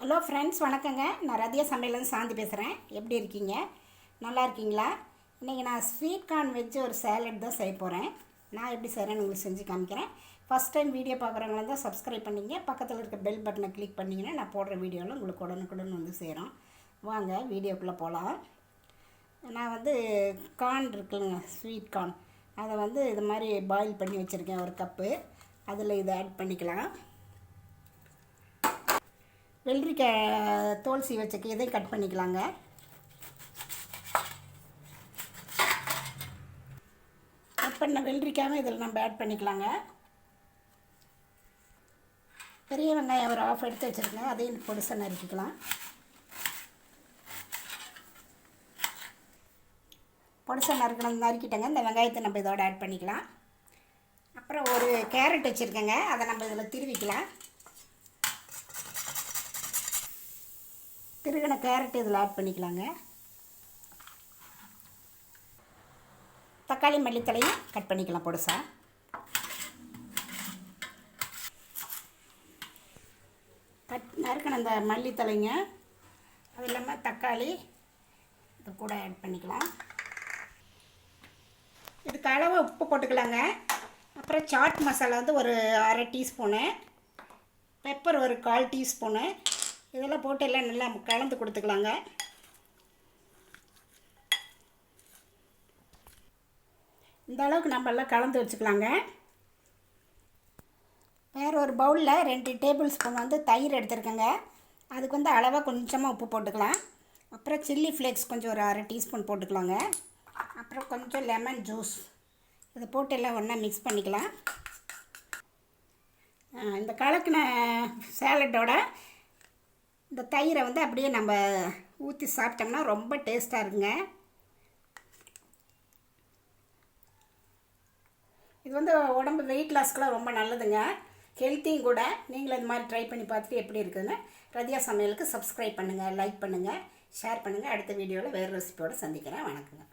Hello friends, வணக்கங்க. நான் ரதியா சமையலேருந்து சாந்தி பேசுகிறேன். எப்படி இருக்கீங்க? நல்லா இருக்கீங்களா? இன்றைக்கி நான் ஸ்வீட் கார்ன் வச்சு ஒரு சேலட் தான் செய்ய போகிறேன். நான் எப்படி செய்கிறேன்னு உங்களுக்கு செஞ்சு காமிக்கிறேன். ஃபஸ்ட் டைம் வீடியோ பார்க்குறவங்களா தான் சப்ஸ்கிரைப் பண்ணிங்க, பக்கத்தில் இருக்க பெல் பட்டனை கிளிக் பண்ணிங்கன்னா நான் போடுற வீடியோவில் உங்களுக்கு உடனுக்குடன் வந்து சேரும். வாங்க வீடியோக்குள்ளே போகலாம். நான் கார்ன் இருக்குதுங்க, ஸ்வீட் கார்ன், அதை இது மாதிரி பாயில் பண்ணி வச்சுருக்கேன். ஒரு கப்பு அதில் இதை ஆட் பண்ணிக்கலாம். வெள்ளரிக்காய் தோல் சீவி வச்சுக்க இதையும் கட் பண்ணிக்கலாங்க. கட் பண்ண வெள்ளரிக்காயும் இதில் நம்ம ஆட் பண்ணிக்கலாங்க. பெரிய வெங்காயம் ஒரு ஆஃப் எடுத்து வச்சுருக்கேன், அதையும் பொடிசாக நறுக்கிக்கலாம். பொடிசாக நறுக்கிட்டேங்க. இந்த வெங்காயத்தை நம்ம இதோட ஆட் பண்ணிக்கலாம். அப்புறம் ஒரு கேரட் வச்சுருக்கேங்க, அதை நம்ம இதில் திருவிக்கலாம். திருகின கேரட் இதில் ஆட் பண்ணிக்கலாங்க. தக்காளி மல்லித்தலையும் கட் பண்ணிக்கலாம் பொடிசாக. நறுக்கின அந்த மல்லித்தலைங்க, அது இல்லாமல் தக்காளி இது கூட ஆட் பண்ணிக்கலாம். இதுக்கு அளவு உப்பு போட்டுக்கலாங்க. அப்புறம் சாட் மசாலா ஒரு அரை டீஸ்பூனு, பெப்பர் ஒரு 1/4 டீஸ்பூனு, இதெல்லாம் போட்டு எல்லாம் நல்லா கலந்து கொடுத்துக்கலாங்க. இந்த அளவுக்கு நம்ம எல்லாம் கலந்து வச்சுக்கலாங்க. வேறு ஒரு பவுலில் 2 டேபிள் ஸ்பூன் தயிர் எடுத்துருக்கேங்க. அதுக்கு அளவாக கொஞ்சமாக உப்பு போட்டுக்கலாம். அப்புறம் சில்லி ஃப்ளேக்ஸ் கொஞ்சம் ஒரு அரை டீஸ்பூன் போட்டுக்கலாங்க. அப்புறம் கொஞ்சம் லெமன் ஜூஸ் இதை போட்டு எல்லாம் ஒன்றா மிக்ஸ் பண்ணிக்கலாம். இந்த கலக்கின சேலட்டோட இந்த தயிரை அப்படியே நம்ம ஊற்றி சாப்பிட்டோம்னா ரொம்ப டேஸ்ட்டாக இருக்குங்க. இது உடம்பு வெயிட் லாஸ்க்கெலாம் ரொம்ப நல்லதுங்க, ஹெல்த்தியும் கூட. நீங்களும் இது மாதிரி ட்ரை பண்ணி பார்த்துட்டு எப்படி இருக்குதுன்னு ரதியா சமையலுக்கு சப்ஸ்கிரைப் பண்ணுங்கள், லைக் பண்ணுங்கள், ஷேர் பண்ணுங்கள். அடுத்த வீடியோவில் வேறு ரெசிபியோடு சந்திக்கிறேன். வணக்கங்க.